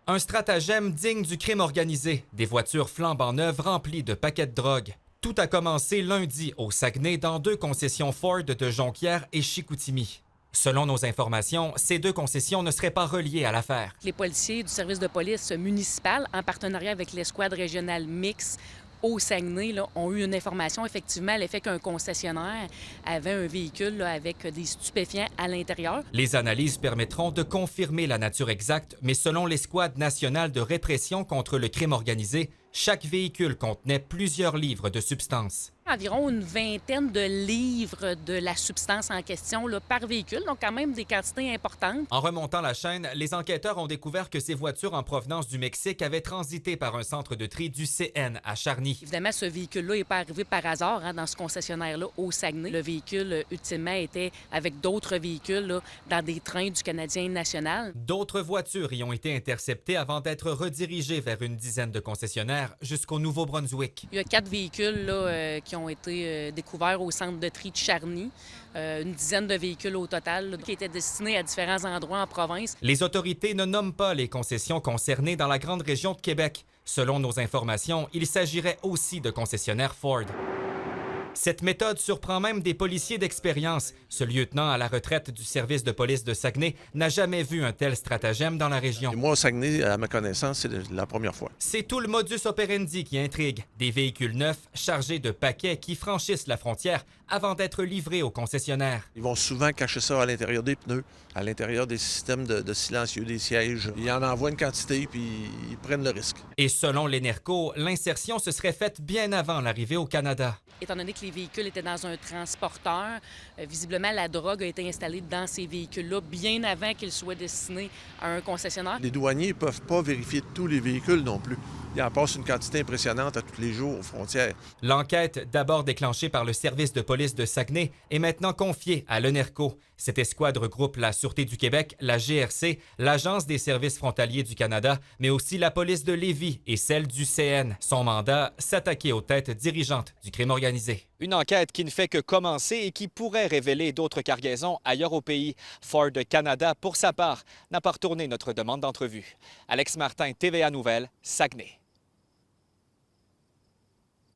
Un stratagème digne du crime organisé, des voitures flambant neuves remplies de paquets de drogue. Tout a commencé lundi au Saguenay dans 2 concessions Ford de Jonquière et Chicoutimi. Selon nos informations, ces 2 concessions ne seraient pas reliées à l'affaire. Les policiers du service de police municipal, en partenariat avec l'escouade régionale mixte au Saguenay, là, ont eu une information effectivement à l'effet qu'un concessionnaire avait un véhicule là, avec des stupéfiants à l'intérieur. Les analyses permettront de confirmer la nature exacte, mais selon l'escouade nationale de répression contre le crime organisé, chaque véhicule contenait plusieurs livres de substances. Environ une vingtaine de livres de la substance en question là, par véhicule, donc quand même des quantités importantes. En remontant la chaîne, les enquêteurs ont découvert que ces voitures en provenance du Mexique avaient transité par un centre de tri du CN à Charny. Évidemment, ce véhicule-là n'est pas arrivé par hasard dans ce concessionnaire-là au Saguenay. Le véhicule, ultimement, était avec d'autres véhicules là, dans des trains du Canadien national. D'autres voitures y ont été interceptées avant d'être redirigées vers une dizaine de concessionnaires jusqu'au Nouveau-Brunswick. Il y a 4 véhicules là, qui ont été découverts au centre de tri de Charny. Une dizaine de véhicules au total là, qui étaient destinés à différents endroits en province. Les autorités ne nomment pas les concessions concernées dans la grande région de Québec. Selon nos informations, il s'agirait aussi de concessionnaires Ford. Cette méthode surprend même des policiers d'expérience. Ce lieutenant à la retraite du service de police de Saguenay n'a jamais vu un tel stratagème dans la région. Et moi, au Saguenay, à ma connaissance, c'est la première fois. C'est tout le modus operandi qui intrigue. Des véhicules neufs chargés de paquets qui franchissent la frontière avant d'être livrés aux concessionnaires. Ils vont souvent cacher ça à l'intérieur des pneus, à l'intérieur des systèmes de silencieux, des sièges. Ils en envoient une quantité, puis ils prennent le risque. Et selon les NERCO, l'insertion se serait faite bien avant l'arrivée au Canada. Étant donné que les véhicules étaient dans un transporteur, visiblement, la drogue a été installée dans ces véhicules-là bien avant qu'ils soient destinés à un concessionnaire. Les douaniers ne peuvent pas vérifier tous les véhicules non plus. Ils en passent une quantité impressionnante à tous les jours aux frontières. L'enquête, d'abord déclenchée par le service de police de Saguenay, est maintenant confiée à l'ENERCO. Cette escouade regroupe la Sûreté du Québec, la GRC, l'Agence des services frontaliers du Canada, mais aussi la police de Lévis et celle du CN. Son mandat, s'attaquer aux têtes dirigeantes du crime organisé. Une enquête qui ne fait que commencer et qui pourrait révéler d'autres cargaisons ailleurs au pays. Ford Canada, pour sa part, n'a pas retourné notre demande d'entrevue. Alex Martin, TVA Nouvelles, Saguenay.